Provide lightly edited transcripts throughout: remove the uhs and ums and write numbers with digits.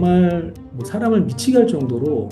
정말 뭐 사람을 미치게 할 정도로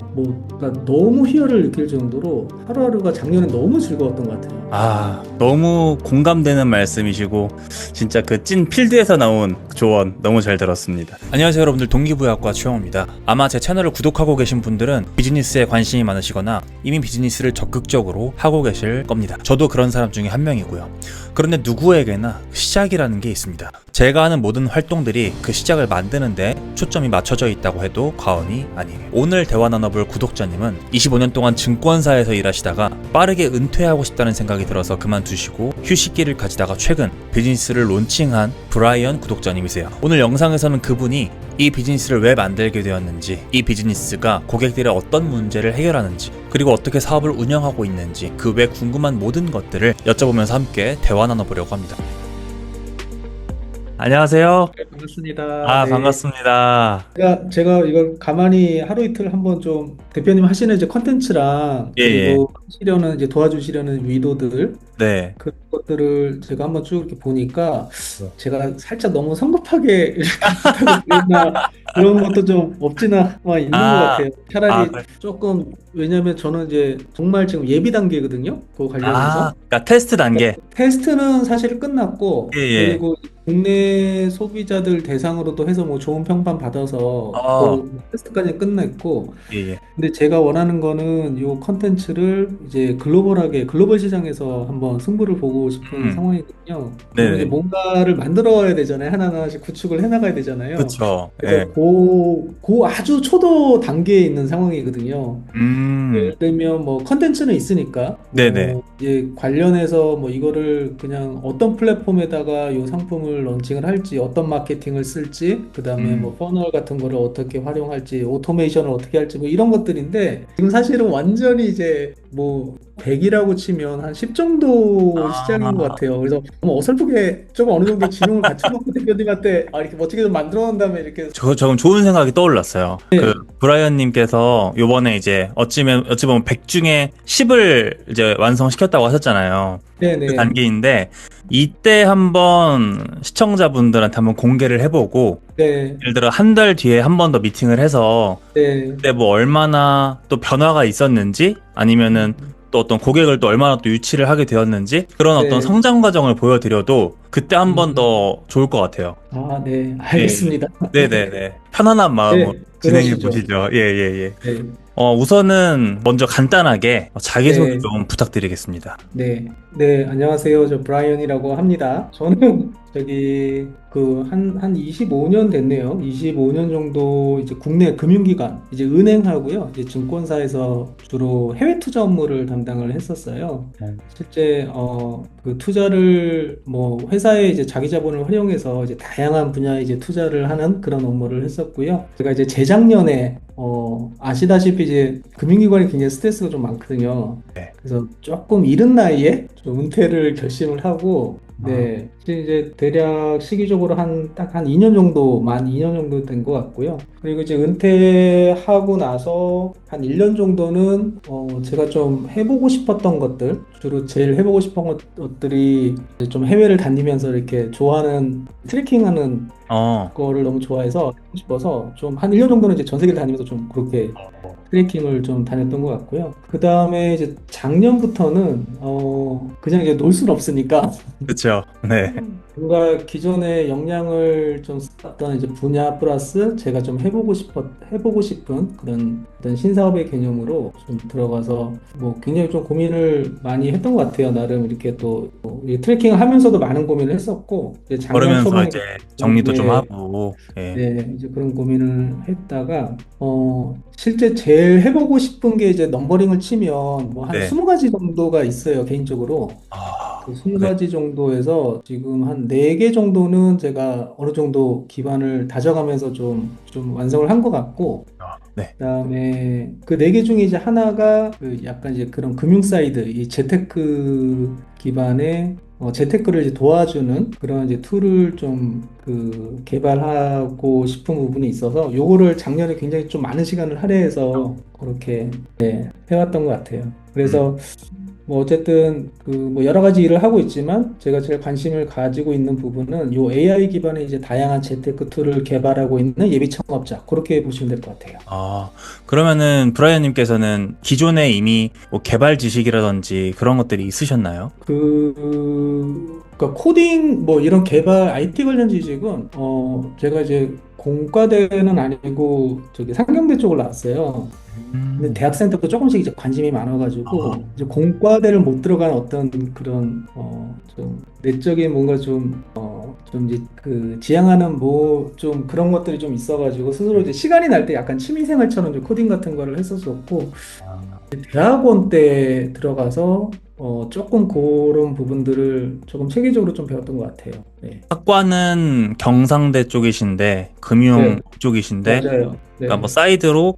그러니까 너무 희열을 느낄 정도로 하루하루가 작년에 너무 즐거웠던 것 같아요. 아, 너무 공감되는 말씀이시고 진짜 그 찐 필드에서 나온 조언 너무 잘 들었습니다. 안녕하세요 여러분들, 동기부여학과 최영호입니다. 아마 제 채널을 구독하고 계신 분들은 비즈니스에 관심이 많으시거나 이미 비즈니스를 적극적으로 하고 계실 겁니다. 저도 그런 사람 중에 한 명이고요. 그런데 누구에게나 시작이라는 게 있습니다. 제가 하는 모든 활동들이 그 시작을 만드는데 초점이 맞춰져 있다고 해도 과언이 아니에요. 오늘 대화 나눠볼 구독자님은 25년 동안 증권사에서 일하시다가 빠르게 은퇴하고 싶다는 생각이 들어서 그만두시고 휴식기를 가지다가 최근 비즈니스를 론칭한 브라이언 구독자님이세요. 오늘 영상에서는 그분이 이 비즈니스를 왜 만들게 되었는지, 이 비즈니스가 고객들의 어떤 문제를 해결하는지, 그리고 어떻게 사업을 운영하고 있는지 그 외 궁금한 모든 것들을 여쭤보면서 함께 대화 나눠보려고 합니다. 안녕하세요. 네, 반갑습니다. 네. 반갑습니다. 제가 이걸 가만히 하루 이틀 한번 좀 대표님 하시는 이제 컨텐츠랑 예, 예. 그리고 하시려는 이제 도와주시려는 위도들 네. 그런 것들을 제가 한번 쭉 이렇게 보니까 제가 살짝 너무 성급하게 이렇게 부탁을 드렸나 그런 것도 좀 없지는 있는 것 같아요. 차라리 그래. 조금 왜냐면 저는 이제 정말 지금 예비 단계거든요. 그거 관련해서. 그러니까 테스트 단계. 테스트는 사실 끝났고 예, 예. 그리고 국내 소비자들 대상으로도 해서 뭐 좋은 평판 받아서 그 테스트까지 끝냈고 예, 예. 근데 제가 원하는 거는 이 컨텐츠를 이제 글로벌 시장에서 한번 승부를 보고 싶은 상황이거든요. 그리고 이제 네네. 뭔가를 만들어야 되잖아요. 하나하나씩 구축을 해나가야 되잖아요. 그쵸. 그래서 예. 그 아주 초도 단계에 있는 상황이거든요. 예를 들면 뭐 컨텐츠는 있으니까 네네. 이제 관련해서 뭐 이거를 그냥 어떤 플랫폼에다가 이 상품을 런칭을 할지 어떤 마케팅을 쓸지 그다음에 뭐 퍼널 같은 거를 어떻게 활용할지 오토메이션을 어떻게 할지 뭐 이런 것들인데 지금 사실은 완전히 이제 뭐 100이라고 치면 한 10 정도 시작인 것 같아요. 그래서 너무 어설프게 조금 어느 정도 지능을 갖춰놓고 대표님한테 이렇게 멋지게 좀 만들어 놓은 다음에 이렇게 조금 좋은 생각이 떠올랐어요. 그 브라이언님께서 요번에 이제 어찌 보면 100 중에 10을 이제 완성시켰다고 하셨잖아요. 그 네네 단계인데 이때 한번 시청자분들한테 한번 공개를 해보고, 네 예를 들어 한 달 뒤에 한 번 더 미팅을 해서 네. 그때 뭐 얼마나 또 변화가 있었는지, 아니면은 또 어떤 고객을 또 얼마나 또 유치를 하게 되었는지, 그런 어떤 네. 성장 과정을 보여드려도 그때 한 번 더 좋을 것 같아요. 네, 예. 알겠습니다. 네네네. 편안한 마음으로 네, 진행해 그러시죠. 보시죠. 예, 예, 예. 네, 우선은 먼저 간단하게 자기소개 네, 좀 부탁드리겠습니다. 네, 안녕하세요. 저 브라이언이라고 합니다. 저는 한 25년 됐네요. 25년 정도 이제 국내 금융기관, 이제 은행하고요. 이제 증권사에서 주로 해외 투자 업무를 담당을 했었어요. 실제, 그 투자를 뭐 회사의 이제 자기 자본을 활용해서 이제 다양한 분야에 이제 투자를 하는 그런 업무를 했었고요. 제가 이제 재작년에 아시다시피 이제 금융기관이 굉장히 스트레스가 좀 많거든요. 네. 그래서 조금 이른 나이에 좀 은퇴를 결심을 하고, 네, 이제 대략 시기적으로 딱 한 2년 정도, 만 2년 정도 된 것 같고요. 그리고 이제 은퇴하고 나서 한 1년 정도는 제가 좀 해보고 싶었던 것들, 주로 제일 해보고 싶은 것들이 이제 좀 해외를 다니면서 이렇게 좋아하는 트레킹하는 거를 너무 좋아해서 하고 싶어서 좀 한 1년 정도는 이제 전 세계를 다니면서 좀 그렇게 트레킹을 좀 다녔던 것 같고요. 그 다음에 이제 작년부터는 그냥 이제 놀 수는 없으니까 그쵸. 네. 뭔가 기존의 역량을 좀 쌓았던 이제 분야 플러스 제가 좀 해보고 싶은 그런 어떤 신사업의 개념으로 좀 들어가서 뭐 굉장히 좀 고민을 많이 했던 것 같아요. 나름 이렇게 또 트레킹을 하면서도 많은 고민을 했었고 이제 작년 그러면서 초반에 이제 정리도 좀 네, 하고, 예. 네, 이제 그런 고민을 했다가, 실제 제일 해보고 싶은 게 이제 넘버링을 치면 뭐 한 네. 20가지 정도가 있어요, 개인적으로. 그 네. 20가지 정도에서 지금 한 4개 정도는 제가 어느 정도 기반을 다져가면서 좀 완성을 한 것 같고, 네. 그다음에 그 4개 중에 이제 하나가 그 약간 이제 그런 금융 사이드, 이 재테크 기반의 재테크를 이제 도와주는 그런 이제 툴을 좀 그 개발하고 싶은 부분이 있어서 요거를 작년에 굉장히 좀 많은 시간을 할애해서 그렇게 해왔던 것 같아요. 그래서 뭐 어쨌든 그 뭐 여러 가지 일을 하고 있지만 제가 제일 관심을 가지고 있는 부분은 요 AI 기반의 이제 다양한 재테크 툴을 개발하고 있는 예비 창업자 그렇게 보시면 될 것 같아요. 아, 그러면은 브라이언님께서는 기존에 이미 뭐 개발 지식이라든지 그런 것들이 있으셨나요? 그러니까 코딩 뭐 이런 개발 IT 관련 지식은 제가 이제 공과대는 아니고 저기 상경대 쪽을 나왔어요. 근데 음. 대학생 때부터 조금씩 이제 관심이 아, 많아가지고 이제 공과대를 못 들어간 어떤 그런 좀 내적인 뭔가 좀 이제 그 지향하는 뭐 좀 그런 것들이 좀 있어가지고 스스로 이제 시간이 날 때 약간 취미생활처럼 이제 코딩 같은 거를 했었었고 대학원 때 들어가서 조금 그런 부분들을 조금 체계적으로 좀 배웠던 것 같아요. 네, 학과는 경상대 쪽이신데 금융 네, 쪽이신데 맞아요. 그러니까 뭐 네, 사이드로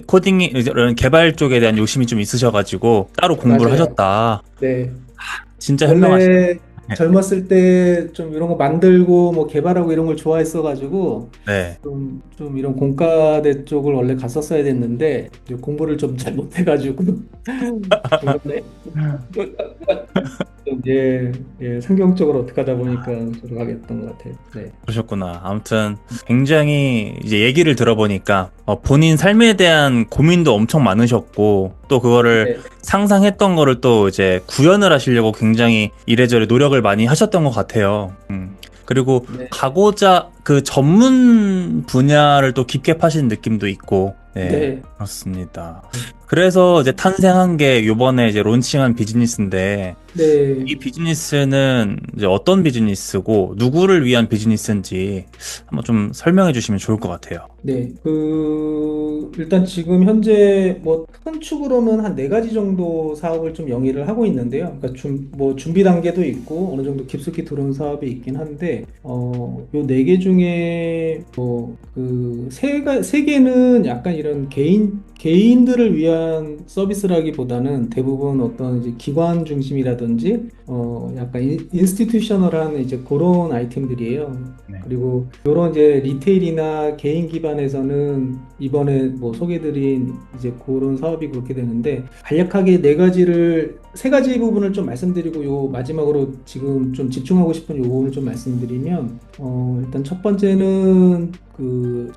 코딩 이런 개발 쪽에 대한 욕심이 좀 있으셔가지고 따로 공부를 맞아요. 하셨다. 네. 진짜 현명하시다. 원래 젊었을 때 좀 이런 거 만들고 뭐 개발하고 이런 걸 좋아했어가지고 네. 좀 이런 공과대 쪽을 원래 갔었어야 됐는데 이제 공부를 좀 잘 못해가지고 중간에 이제 상경적으로 어떻게 하다 보니까 들어가게 됐던 것 같아요. 네. 그러셨구나. 아무튼 굉장히 이제 얘기를 들어보니까 본인 삶에 대한 고민도 엄청 많으셨고 또 그거를 네. 상상했던 거를 또 이제 구현을 하시려고 굉장히 이래저래 노력을 많이 하셨던 것 같아요. 그리고 네. 가고자 그 전문 분야를 또 깊게 파신 느낌도 있고, 네, 네. 그렇습니다. 그래서 이제 탄생한 게 요번에 이제 론칭한 비즈니스인데, 네. 이 비즈니스는 이제 어떤 비즈니스고 누구를 위한 비즈니스인지 한번 좀 설명해 주시면 좋을 것 같아요. 네, 일단 지금 현재 뭐 큰 축으로는 한 네 가지 정도 사업을 좀 영위를 하고 있는데요. 그러니까 뭐 준비 단계도 있고 어느 정도 깊숙이 들어온 사업이 있긴 한데, 요 네 개 중에 뭐 세 개는 약간 이런 개인들을 위한 서비스라기보다는 대부분 어떤 이제 기관 중심이라든지, 약간 인스티튜셔널한 이제 그런 아이템들이에요. 네. 그리고 이런 이제 리테일이나 개인 기반에서는 이번에 뭐 소개드린 이제 그런 사업이 그렇게 되는데 간략하게 세 가지 부분을 좀 말씀드리고 요 마지막으로 지금 좀 집중하고 싶은 요 부분을 좀 말씀드리면 일단 첫 번째는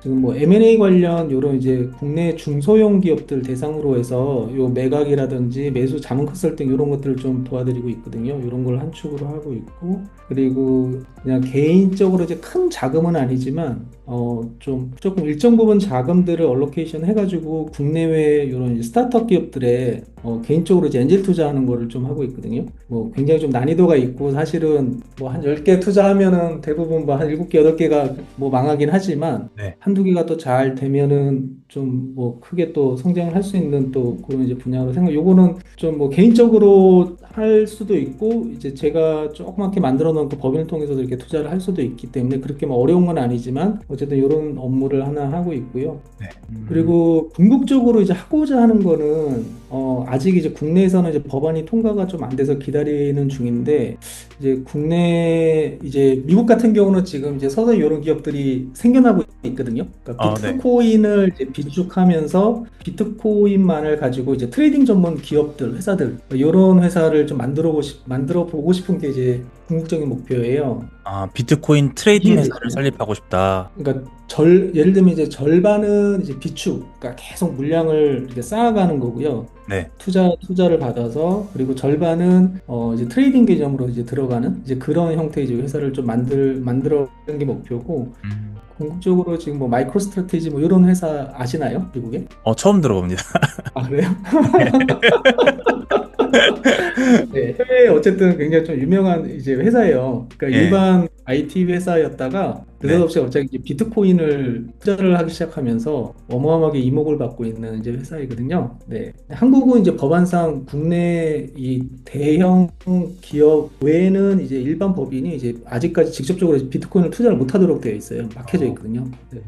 지금 뭐 M&A 관련 요런 이제 국내 중소형 기업들 대상으로 해서 요 매각이라든지 매수 자문 컨설팅 이런 것들을 좀 도와드리고 있거든요. 이런 걸 한 축으로 하고 있고 그리고 그냥 개인적으로 이제 큰 자금은 아니지만 조금 일정 부분 자금들을 얼로케이션 해가지고 국내외 이런 스타트업 기업들에 개인적으로 이제 엔젤 투자하는 거를 좀 하고 있거든요. 뭐 굉장히 좀 난이도가 있고 사실은 뭐 한 10개 투자하면은 대부분 뭐 한 7개, 8개가 뭐 망하긴 하지만 네. 한두 개가 또 잘 되면은 좀 뭐 크게 또 성장을 할 수 있는 또 그런 이제 분야로 요거는 좀 뭐 개인적으로 할 수도 있고 이제 제가 조그맣게 만들어 놓은 그 법인을 통해서도 이렇게 투자를 할 수도 있기 때문에 그렇게 뭐 어려운 건 아니지만 어쨌든 이런 업무를 하나 하고 있고요. 네. 그리고 궁극적으로 이제 하고자 하는 거는 아직 이제 국내에서는 이제 법안이 통과가 좀 안 돼서 기다리는 중인데 이제 국내 이제 미국 같은 경우는 지금 이제 서서히 이런 기업들이 생겨나고 있거든요. 그러니까 네. 비트코인을 이제 비축하면서 비트코인만을 가지고 이제 트레이딩 전문 기업들, 회사들 이런 회사를 좀 만들어 보고 싶은 게 이제 궁극적인 목표예요. 아, 비트코인 트레이딩 이게 회사를 설립하고 싶다. 그러니까 예를 들면 이제 절반은 이제 비축, 그러니까 계속 물량을 이렇게 쌓아가는 거고요. 네. 투자를 받아서 그리고 절반은 이제 트레이딩 개념으로 이제 들어가는 이제 그런 형태의 이제 회사를 좀 만들어는 게 목표고 음. 궁극적으로 지금 뭐 마이크로 스트래티지 뭐 이런 회사 아시나요? 미국에? 처음 들어봅니다. 아, 그래요? 네, 해외에 어쨌든 굉장히 좀 유명한 이제 회사예요. 그러니까 예. 일반 IT 회사였다가 네. 느닷없이 갑자기 이제 비트코인을 투자를 하기 시작하면서 어마어마하게 이목을 받고 있는 이제 회사이거든요. 네. 한국은 이제 법안상 국내 이 대형 기업 외에는 이제 일반 법인이 이제 아직까지 직접적으로 비트코인을 투자를 못하도록 되어 있어요. 막혀져 있거든요. 네.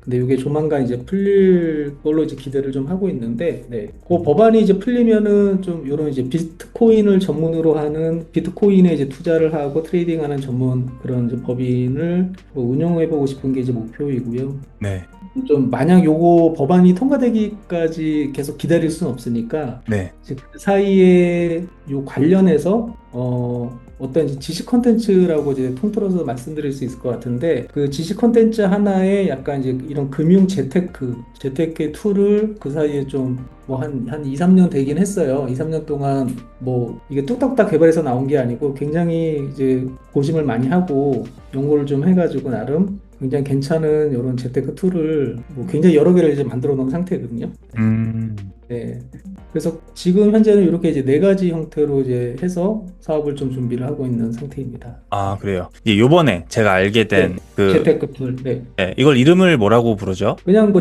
근데 이게 조만간 이제 풀릴 걸로 이제 기대를 좀 하고 있는데, 네. 그 법안이 이제 풀리면은 좀 이런 이제 비트코인을 전문으로 하는 비트코인에 이제 투자를 하고 트레이딩하는 전문 그런 이제 법인을 뭐 운영해보고 싶은 게 이제 목표이고요. 네. 좀 만약 요거 법안이 통과되기까지 계속 기다릴 수는 없으니까 네. 이제 그 사이에 요 관련해서 어떤 이제 지식 컨텐츠라고 이제 통틀어서 말씀드릴 수 있을 것 같은데 그 지식 컨텐츠 하나에 약간 이제 이런 금융 재테크 툴을 그 사이에 좀 뭐 한 2, 3년 되긴 했어요. 2, 3년 동안 뭐 이게 뚝딱딱 개발해서 나온 게 아니고 굉장히 이제 고심을 많이 하고 연구를 좀 해가지고 나름 굉장히 괜찮은 이런 재테크 툴을 뭐 굉장히 여러 개를 이제 만들어 놓은 상태거든요. 네. 그래서 지금 현재는 이렇게 이제 네 가지 형태로 이제 해서 사업을 좀 준비를 하고 있는 상태입니다. 아, 그래요. 이제 요번에 제가 알게 된 재테크 툴. 네. 네, 이걸 이름을 뭐라고 부르죠? 그냥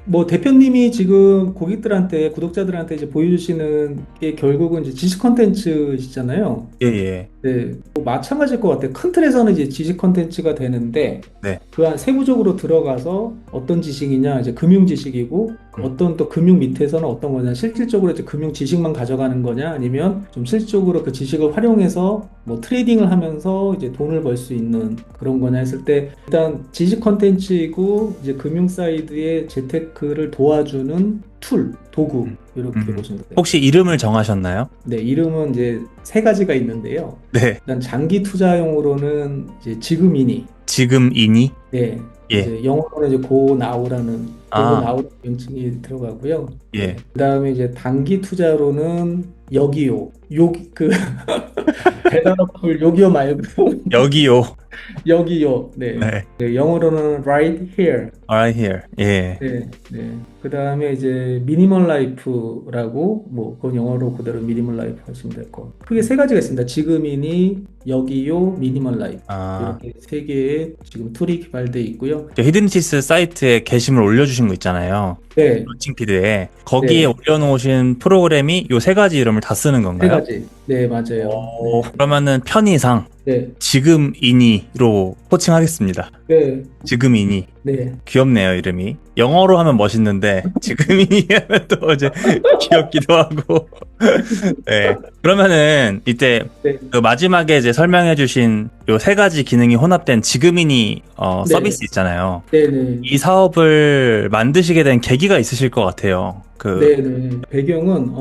뭐 대표님이 지금 고객들한테, 구독자들한테 이제 보여주시는 게 결국은 이제 지식 컨텐츠시잖아요. 예, 예. 네. 뭐 마찬가지일 것 같아요. 큰 틀에서는 이제 지식 컨텐츠가 되는데, 네. 그 안 세부적으로 들어가서 어떤 지식이냐, 이제 금융 지식이고, 어떤 또 금융 밑에서는 어떤 거냐, 실질적으로 이제 금융 지식만 가져가는 거냐, 아니면 좀 실질적으로 그 지식을 활용해서 뭐 트레이딩을 하면서 이제 돈을 벌 수 있는 그런 거냐 했을 때, 일단 지식 컨텐츠이고, 이제 금융 사이드의 재테크를 도와주는 툴, 도구, 이렇게 보시면 돼요. 혹시 이름을 정하셨나요? 네, 이름은 이제 세 가지가 있는데요. 네. 일단 장기 투자용으로는 이제 지금이니. 지금이니? 네. 예. 이제 영어로는 이제 고나우라는 명칭이 들어가고요. 예. 그다음에 이제 단기 투자로는 여기요. 배달 어플 여기요 말고 여기요. 여기요. 네. 네. 네, 영어로는 right here. Right here. 예. 네. 네. 그다음에 이제 미니멀 라이프라고 뭐 그건 영어로 그대로 미니멀 라이프 하시면 될 거. 크게 세 가지가 있습니다. 지금이니, 여기요, 미니멀 라이프. 이렇게 세 개의 지금 툴이 개발돼 있고요. 히든티스 사이트에 게시물 올려주신 거 있잖아요. 네. 런칭 피드에 거기에 네. 올려놓으신 프로그램이 요 세 가지 이름을 다 쓰는 세 건가요? 가지. 네, 맞아요. 그러면은 편의상 네. 지금이니로 호칭하겠습니다. 네. 지금이니. 네. 귀엽네요, 이름이. 영어로 하면 멋있는데 지금이니 하면 또 이제 귀엽기도 하고. 네. 그러면은 이때 네. 그 마지막에 이제 설명해 주신 요 세 가지 기능이 혼합된 지금이니 네. 서비스 있잖아요. 네네. 이 사업을 만드시게 된 계기가 있으실 것 같아요. 네네. 배경은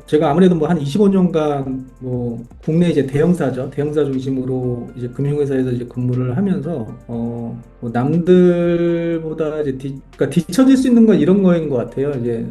제가 아무래도 뭐 한 25년간 뭐 국내 이제 대형사죠. 대형사 중심으로 이제 금융회사에서 이제 근무를 하면서 뭐 남들보다 이제 그러니까 뒤처질 수 있는 건 이런 거인 것 같아요. 이제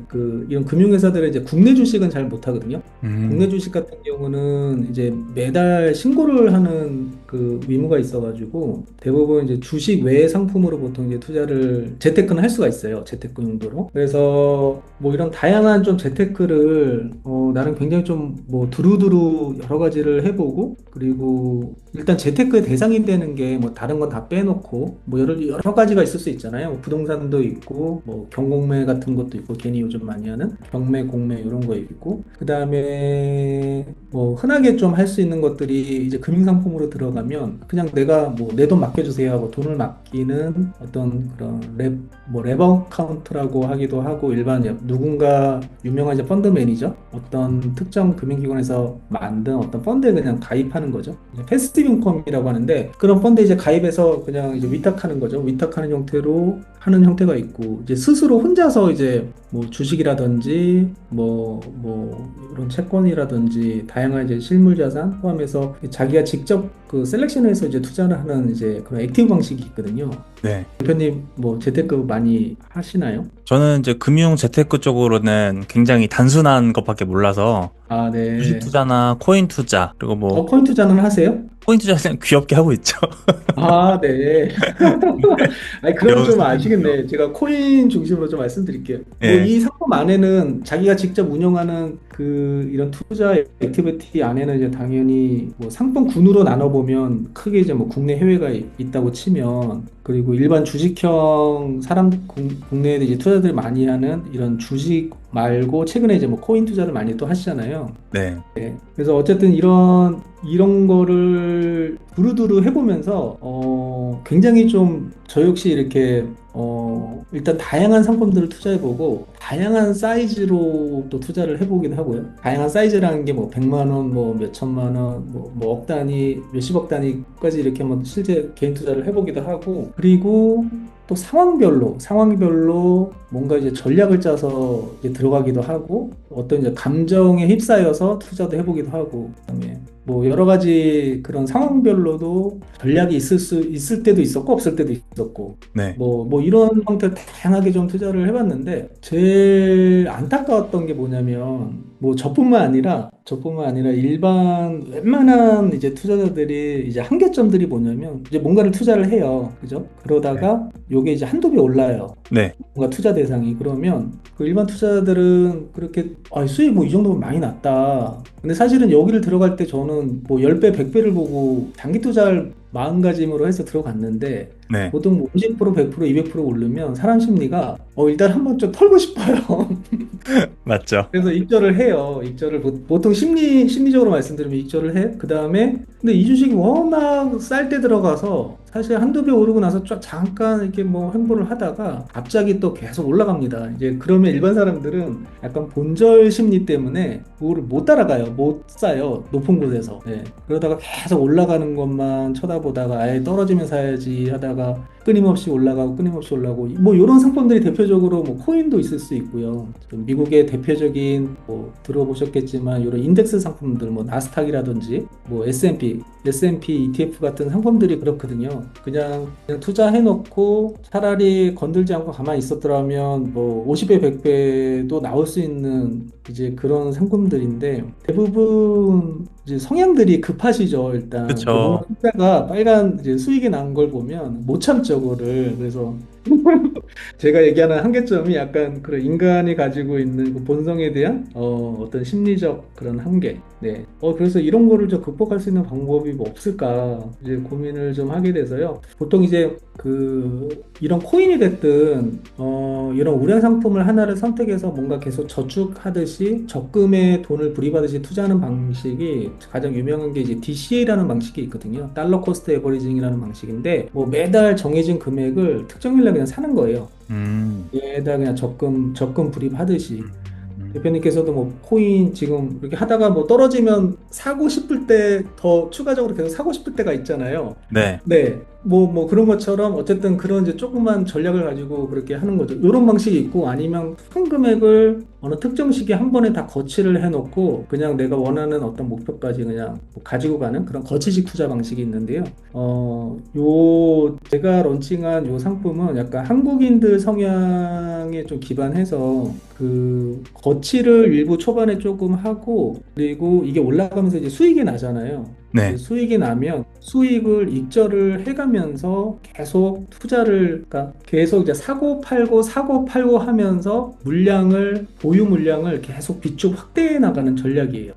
이런 금융회사들은 이제 국내 주식은 잘 못하거든요. 국내 주식 같은 경우는 이제 매달 신고를 하는 그 의무가 있어가지고 대부분 이제 주식 외의 상품으로 보통 이제 투자를 재테크는 할 수가 있어요. 재테크 용도로. 그래서 뭐 이런 다양한 좀 재테크를 나는 굉장히 좀 뭐 두루두루 여러 가지를 해보고 그리고 일단 재테크의 대상이 되는 게 뭐 다른 건 다 빼놓고 뭐 여러 가지가 있을 수 있잖아요. 뭐 부동산도 있고 뭐 경공매 같은 것도 있고 괜히 요즘 많이 하는 경매, 공매 이런 거 있고 그 다음에 뭐 흔하게 좀 할 수 있는 것들이 이제 금융상품으로 들어가면 그냥 내가 뭐 내 돈 맡겨주세요 하고 돈을 맡기는 어떤 그런 랩 어카운트라고 하기도 하고 일반 누군가 유명한 이제 펀드 매니저 어떤 특정 금융기관에서 만든 어떤 펀드에 그냥 가입하는 거죠. 패시브 인컴이라고 하는데 그런 펀드에 이제 가입해서 그냥 이제 위탁하는 거죠. 위탁하는 형태로 하는 형태가 있고 이제 스스로 혼자서 이제 뭐 주식이라든지 뭐 이런 채권이라든지 다양한 이제 실물 자산 포함해서 자기가 직접 그 셀렉션해서 이제 투자를 하는 이제 그런 액티브 방식이 있거든요. 네. 대표님 뭐 재테크 많이 하시나요? 저는 이제 금융 재테크 쪽으로는 굉장히 단순한 것밖에 몰라서 네. 주식 투자나 코인 투자 그리고 뭐 코인 투자는 하세요? 코인 투자는 귀엽게 하고 있죠. 네. 아니, 그럼 좀 아시겠네. 제가 코인 중심으로 좀 말씀드릴게요. 네. 뭐 이 상품 안에는 자기가 직접 운영하는 이런 투자 액티비티 안에는 이제 당연히 뭐 상품군으로 나눠보면 크게 이제 뭐 국내 해외가 있다고 치면 그리고 일반 주식형 국내에 이제 투자들이 많이 하는 이런 주식 말고 최근에 이제 뭐 코인 투자를 많이 또 하시잖아요. 네. 그래서 어쨌든 이런 거를 두루두루 해보면서 굉장히 좀 저 역시 이렇게 일단 다양한 상품들을 투자해보고 다양한 사이즈로 또 투자를 해보기도 하고요. 다양한 사이즈라는 게 뭐 100만 원, 뭐 몇천만 원, 뭐 억 단위, 몇십억 단위까지 이렇게 한번 실제 개인 투자를 해보기도 하고, 그리고 또 상황별로 뭔가 이제 전략을 짜서 이제 들어가기도 하고, 어떤 이제 감정에 휩싸여서 투자도 해보기도 하고, 그다음에 뭐 여러 가지 그런 상황별로도 전략이 있을 때도 있었고 없을 때도 있었고, 네. 뭐 이런 형태로 다양하게 좀 투자를 해봤는데, 제일 안타까웠던 게 뭐냐면, 뭐 저뿐만 아니라 일반 웬만한 이제 투자자들이 이제 한계점들이 뭐냐면, 이제 뭔가를 투자를 해요. 그죠? 네. 그러다가 요게 이제 한두 배 올라요. 네. 뭔가 투자 대상이. 그러면 그 일반 투자자들은 그렇게 수익 뭐 이 정도면 많이 났다. 근데 사실은 여기를 들어갈 때 저는 뭐 10배, 100배를 보고 장기 투자를 마음가짐으로 해서 들어갔는데, 네. 보통 뭐 50%, 100%, 200% 오르면 사람 심리가 일단 한번 좀 털고 싶어요. 맞죠. 그래서 입절을 해요. 입절을 보통 심리적으로 말씀드리면 입절을 해. 그 다음에 근데 이 주식이 워낙 쌀 때 들어가서 사실 한두 배 오르고 나서 잠깐 이렇게 뭐 횡보를 하다가 갑자기 또 계속 올라갑니다. 이제 그러면 일반 사람들은 약간 본절 심리 때문에 그거를 못 따라가요. 못 사요. 높은 곳에서. 네. 그러다가 계속 올라가는 것만 쳐다보다가 아예 떨어지면 사야지 하다가 끊임없이 올라가고 뭐 이런 상품들이 대표적으로 뭐 코인도 있을 수 있고요. 좀 미국의 대표적인 뭐 들어보셨겠지만 이런 인덱스 상품들 뭐 나스닥이라든지 뭐 S&P ETF 같은 상품들이 그렇거든요. 그냥 투자해 놓고 차라리 건들지 않고 가만히 있었더라면 뭐 50배, 100배도 나올 수 있는 이제 그런 상품들인데, 대부분 이제 성향들이 급하시죠. 일단 뭔가 그쵸. 숫자가 빨간 이제 수익이 난 걸 보면 못 참죠, 그거를. 그래서 제가 얘기하는 한계점이 약간 그런 인간이 가지고 있는 그 본성에 대한 어떤 심리적 그런 한계. 네. 그래서 이런 거를 좀 극복할 수 있는 방법이 뭐 없을까 이제 고민을 좀 하게 돼서요. 보통 이제 이런 코인이 됐든 이런 우량 상품을 하나를 선택해서 뭔가 계속 저축하듯이 적금에 돈을 불입하듯이 투자하는 방식이 가장 유명한 게 이제 DCA라는 방식이 있거든요. 달러 코스트 에버리징이라는 방식인데, 뭐 매달 정해진 금액을 특정일날 그냥 사는 거예요. 얘에다 그냥 적금 불입하듯이. 음. 대표님께서도 뭐 코인 지금 이렇게 하다가 뭐 떨어지면 사고 싶을 때 더 추가적으로 계속 사고 싶을 때가 있잖아요. 네. 네. 뭐 그런 것처럼 어쨌든 그런 이제 조그만 전략을 가지고 그렇게 하는 거죠. 이런 방식이 있고, 아니면 큰 금액을 어느 특정 시기에 한 번에 다 거치를 해놓고 그냥 내가 원하는 어떤 목표까지 그냥 뭐 가지고 가는 그런 거치식 투자 방식이 있는데요. 제가 론칭한 요 상품은 약간 한국인들 성향에 좀 기반해서 그 거치를 일부 초반에 조금 하고, 그리고 이게 올라가면서 이제 수익이 나잖아요. 이제 네. 수익이 나면 수익을 익절을 해가면서 계속 그러니까 계속 이제 사고 팔고 하면서 보유 물량을 계속 비축 확대해 나가는 전략이에요.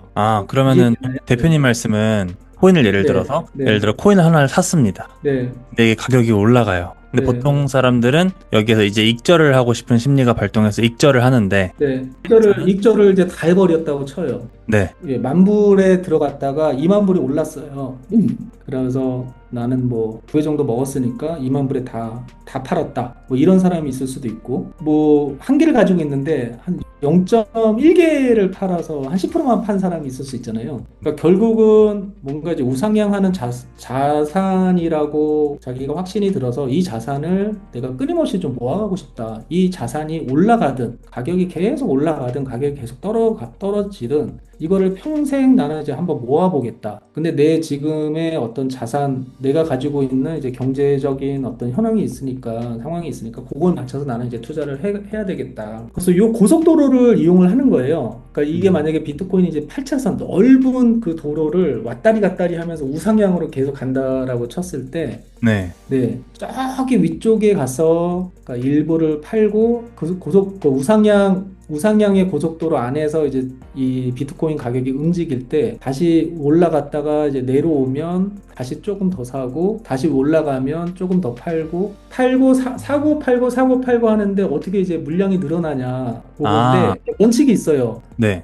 그러면은 이해되나요? 네. 대표님 말씀은 코인을 예를 네. 들어서 예를 네. 들어 코인 하나를 샀습니다. 네. 근데 이게 가격이 올라가요. 근데 네. 보통 사람들은 여기에서 이제 익절을 하고 싶은 심리가 발동해서 익절을 하는데 네. 여기서는 익절을 이제 다 해버렸다고 쳐요. 네. 예, 만 불에 들어갔다가 2만 불이 올랐어요. 그래서 나는 뭐 2회 정도 먹었으니까 2만 불에 다 팔았다. 뭐 이런 사람이 있을 수도 있고, 뭐 한 개를 가지고 있는데 한 0.1개를 팔아서 한 10%만 판 사람이 있을 수 있잖아요. 그러니까 결국은 뭔가 이제 우상향하는 자산이라고 자기가 확신이 들어서 이 자산을 내가 끊임없이 좀 모아가고 싶다. 이 자산이 올라가든 가격이 계속 올라가든 가격이 계속 떨어지든 이거를 평생 나는 이제 한번 모아보겠다. 근데 내 지금의 어떤 자산, 내가 가지고 있는 이제 경제적인 어떤 현황이 있으니까, 상황이 있으니까, 그걸 맞춰서 나는 이제 투자를 해야 되겠다. 그래서 이 고속도로를 이용을 하는 거예요. 그러니까 이게 만약에 비트코인이 이제 8차선 넓은 그 도로를 왔다리 갔다리 하면서 우상향으로 계속 간다라고 쳤을 때, 네. 네, 저기 위쪽에 가서 그러니까 일부를 팔고 그 우상향의 고속도로 안에서 이제 이 비트코인 가격이 움직일 때 다시 올라갔다가 이제 내려오면 다시 조금 더 사고, 다시 올라가면 조금 더 사고 팔고 하는데 어떻게 이제 물량이 늘어나냐 그건데, 아, 원칙이 있어요. 네.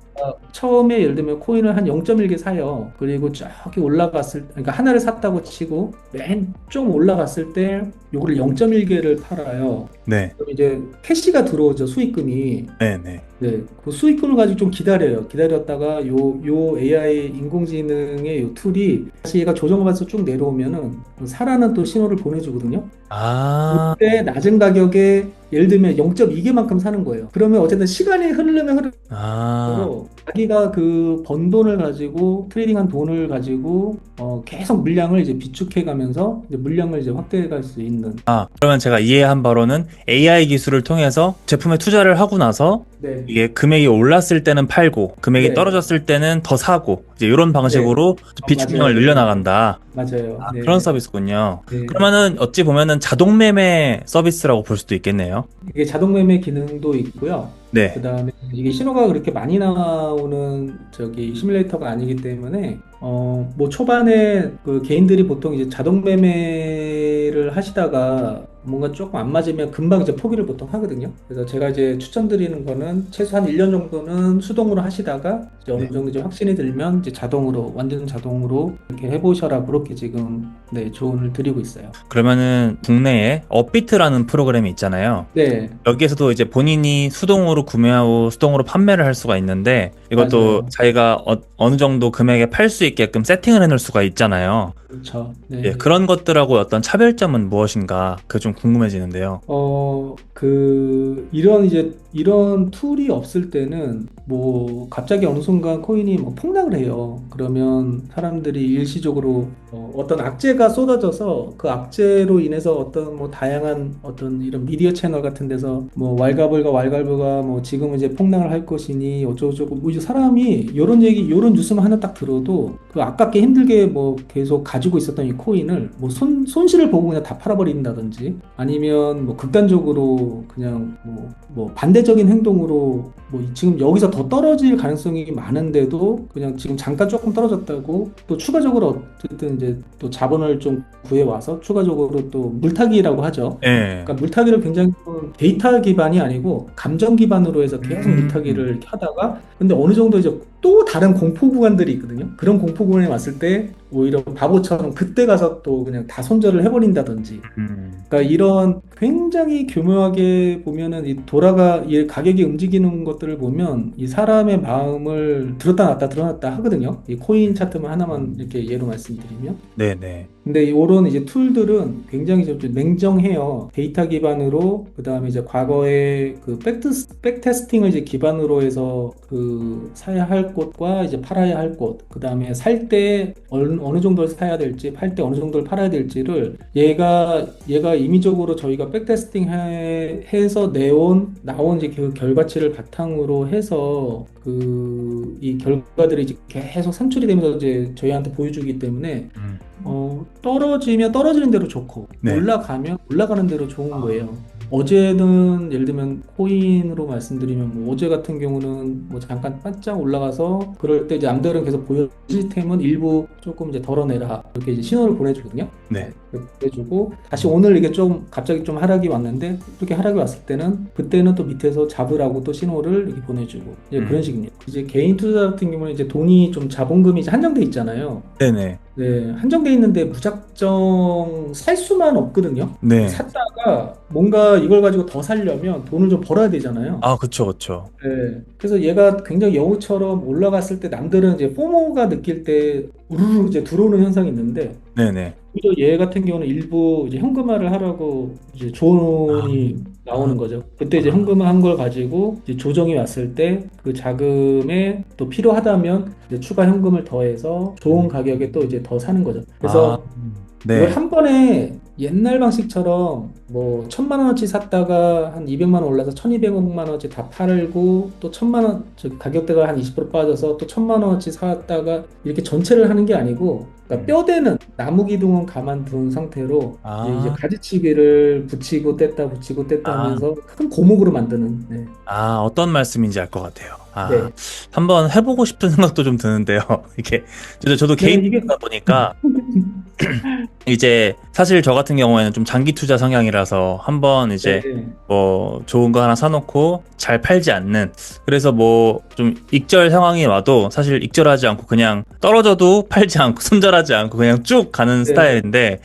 처음에 예를 들면 코인을 한 0.1개 사요. 그리고 저기 올라갔을 그러니까 하나를 샀다고 치고 맨 좀 올라갔을 때 요거를 0.1개를 팔아요. 네. 그럼 이제 캐시가 들어오죠, 수익금이. 네네. 네, 그 수익금을 가지고 좀 기다려요. 기다렸다가 요 AI 인공지능의 요 툴이 다시 얘가 조정을 받아서 쭉 내려오면은 사라는 또 신호를 보내주거든요. 아, 그때 낮은 가격에 예를 들면 0.2개만큼 사는 거예요. 그러면 어쨌든 시간이 흐르면 아, 흐를수록 자기가 그 번 돈을 가지고 트레이딩한 돈을 가지고 계속 물량을 이제 비축해 가면서 이제 물량을 이제 확대해 갈 수 있는. 그러면 제가 이해한 바로는 AI 기술을 통해서 제품에 투자를 하고 나서 네, 이게 금액이 올랐을 때는 팔고 금액이 네, 떨어졌을 때는 더 사고 이제 이런 네, 방식으로 비축량을 맞아요. 늘려나간다. 맞아요. 그런 네, 서비스군요. 네. 그러면은 어찌 보면은 자동 매매 서비스라고 볼 수도 있겠네요. 이게 자동 매매 기능도 있고요. 네. 그다음에 이게 신호가 그렇게 많이 나오는 저기 시뮬레이터가 아니기 때문에 뭐 초반에 그 개인들이 보통 이제 자동 매매를 하시다가 뭔가 조금 안 맞으면 금방 이제 포기를 보통 하거든요. 그래서 제가 이제 추천드리는 거는 최소한 1년 정도는 수동으로 하시다가 이제 어느 네. 정도 이제 확신이 들면 이제 자동으로 완전 자동으로 이렇게 해보셔라 그렇게 지금 네 조언을 드리고 있어요. 그러면은 국내에 업비트라는 프로그램이 있잖아요. 네, 여기에서도 이제 본인이 수동으로 구매하고 수동으로 판매를 할 수가 있는데 이것도 맞아요. 자기가 느 정도 금액에 팔 수 있게끔 세팅을 해놓을 수가 있잖아요. 그렇죠. 예, 네. 그런 것들하고 어떤 차별점은 무엇인가 그게 좀 궁금해지는데요. 이런 툴이 없을 때는, 뭐, 갑자기 어느 순간 코인이 뭐 폭락을 해요. 그러면 사람들이 일시적으로 어떤 악재가 쏟아져서 그 악재로 인해서 어떤 뭐 다양한 어떤 이런 미디어 채널 같은 데서 뭐 왈가불가 뭐 지금은 이제 폭락을 할 것이니 어쩌고저쩌고 뭐 이제 사람이 요런 얘기, 요런 뉴스만 하나 딱 들어도 그 아깝게 힘들게 뭐 계속 가지고 있었던 이 코인을 뭐 손실을 보고 그냥 다 팔아버린다든지 아니면 뭐 극단적으로 그냥 뭐 반대적인 행동으로 뭐 지금 여기서 더 떨어질 가능성이 많은데도 그냥 지금 잠깐 조금 떨어졌다고 또 추가적으로 어쨌든 이제 또 자본을 좀 구해 와서 추가적으로 또 물타기라고 하죠. 예. 그러니까 물타기를 굉장히 좀 데이터 기반이 아니고 감정 기반으로 해서 계속 물타기를 음. 이렇게 하다가 근데 어느 정도 이제 또 다른 공포 구간들이 있거든요. 그런 공포 구간에 왔을 때 오히려 바보처럼 그때 가서 또 그냥 다 손절을 해버린다든지. 음. 그러니까 이런 굉장히 교묘하게 보면은 이 가격이 움직이는 것들을 보면 이 사람의 마음을 들었다 놨다 하거든요. 이 코인 차트만 하나만 이렇게 예로 말씀드리면. 네네. 근데 이런 이제 툴들은 굉장히 좀 냉정해요. 데이터 기반으로 그다음에 이제 과거에 그 백테스팅을 이제 기반으로 해서 그 사야 할 곳과 이제 팔아야 할 곳, 그다음에 살 때 어느 정도를 사야 될지, 팔 때 어느 정도를 팔아야 될지를 얘가 임의적으로 저희가 백테스팅 해서 나온 이제 그 결과치를 바탕으로 해서 그 이 결과들이 이제 계속 산출이 되면서 이제 저희한테 보여주기 때문에 음. 떨어지면 떨어지는 대로 좋고, 네. 올라가면 올라가는 대로 좋은 거예요. 어제는 예를 들면 코인으로 말씀드리면 뭐 어제 같은 경우는 뭐 잠깐 반짝 올라가서 그럴 때 이제 남들은 계속 보여 시스템은 일부 조금 이제 덜어내라 이렇게 이제 신호를 보내주거든요. 네. 보내주고 다시 오늘 이게 좀 갑자기 좀 하락이 왔는데 이렇게 하락이 왔을 때는 그때는 또 밑에서 잡으라고 또 신호를 이렇게 보내주고 이제 그런 식입니다. 이제 개인 투자 같은 경우는 이제 돈이 좀 자본금이 이제 한정돼 있잖아요. 네네. 네, 한정돼 있는데 무작정 살 수만 없거든요. 네. 샀다가 뭔가 이걸 가지고 더 살려면 돈을 좀 벌어야 되잖아요. 아, 그쵸, 그쵸. 네. 그래서 얘가 굉장히 여우처럼 올라갔을 때 남들은 이제 포모가 느낄 때 우르르 이제 들어오는 현상이 있는데 네네. 오히려 얘 같은 경우는 일부 이제 현금화를 하라고 이제 아, 조언이 나오는 거죠. 그때 이제 현금화한 걸 가지고 이제 조정이 왔을 때 그 자금에 또 필요하다면 이제 추가 현금을 더해서 좋은 가격에 또 이제 더 사는 거죠. 아, 그래서 이걸 네. 한 번에 옛날 방식처럼 뭐 1,000만 원어치 샀다가 한 200만 원 올라서 1,200만 원어치 다 팔고 또 1,000만 원 가격대가 한 20% 빠져서 또 1,000만 원어치 샀다가 이렇게 전체를 하는 게 아니고 그러니까 뼈대는 나무 기둥은 가만둔 상태로 이제 아, 가지치기를 붙이고 뗐다 아, 하면서 큰 고목으로 만드는 네. 어떤 말씀인지 알 것 같아요. 네. 한번 해보고 싶은 생각도 좀 드는데요. 이게, 저도 네, 개인 이게 다 보니까 이제 사실 저 같은 경우에는 좀 장기 투자 성향이라서 한번 네, 이제 뭐 좋은 거 하나 사놓고 잘 팔지 않는, 그래서 뭐 좀 익절 상황이 와도 사실 익절하지 않고 그냥 떨어져도 팔지 않고 손절하지 않고 그냥 쭉 가는 네, 스타일인데,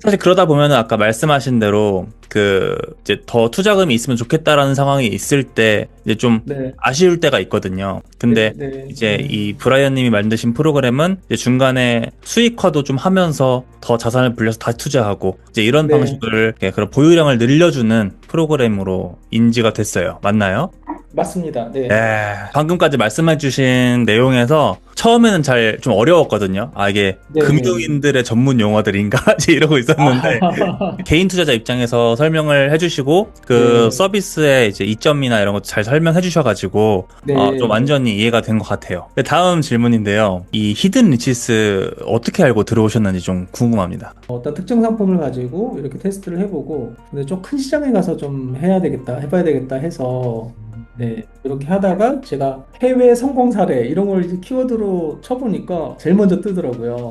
사실 그러다 보면은 아까 말씀하신 대로 그 이제 더 투자금이 있으면 좋겠다라는 상황이 있을 때 이제 좀 네, 아쉬울 때가 있거든요. 근데 네, 이제 이 브라이언 님이 만드신 프로그램은 이제 중간에 수익화도 좀 하면서 더 자산을 불려서 다시 투자하고 이제 이런 네, 방식을, 그런 보유량을 늘려주는 프로그램으로 인지가 됐어요. 맞나요? 맞습니다. 네, 네, 방금까지 말씀해주신 내용에서 처음에는 잘 좀 어려웠거든요. 아, 이게 네, 네. 금융인들의 전문 용어들인가? 이제 이러고 있었는데, 아, 개인 투자자 입장에서 설명을 해주시고, 그 네, 서비스의 이제 이점이나 이런 것도 잘 설명해 주셔가지고, 좀 네. 완전히 이해가 된 것 같아요. 근데 다음 질문인데요. 이 히든 리치스 어떻게 알고 들어오셨는지 좀 궁금합니다. 어떤 특정 상품을 가지고 이렇게 테스트를 해보고, 근데 좀 큰 시장에 가서 좀 해야 되겠다, 해봐야 되겠다 해서, 네, 이렇게 하다가 제가 해외 성공 사례 이런 걸 이제 키워드로 쳐보니까 제일 먼저 뜨더라고요.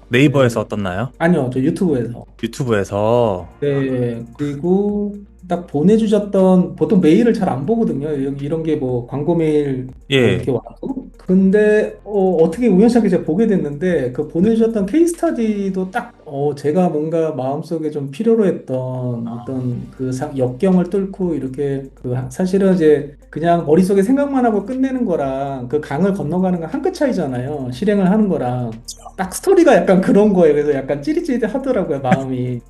네이버에서 네. 어떻나요? 아니요, 저 유튜브에서. 유튜브에서. 네, 그리고 딱 보내주셨던, 보통 메일을 잘 안 보거든요. 이런 게 뭐 광고 메일 뭐 예. 이렇게 와도. 근데 어떻게 우연찮게 제가 보게 됐는데 그 보내주셨던 케이스 스터디도 딱 제가 뭔가 마음속에 좀 필요로 했던 어떤 그 역경을 뚫고 이렇게 그 사실은 이제 그냥 머릿속에 생각만 하고 끝내는 거랑 그 강을 건너가는 건 한 끗 차이잖아요. 실행을 하는 거랑. 딱 스토리가 약간 그런 거예요. 그래서 약간 찌릿찌릿 하더라고요, 마음이.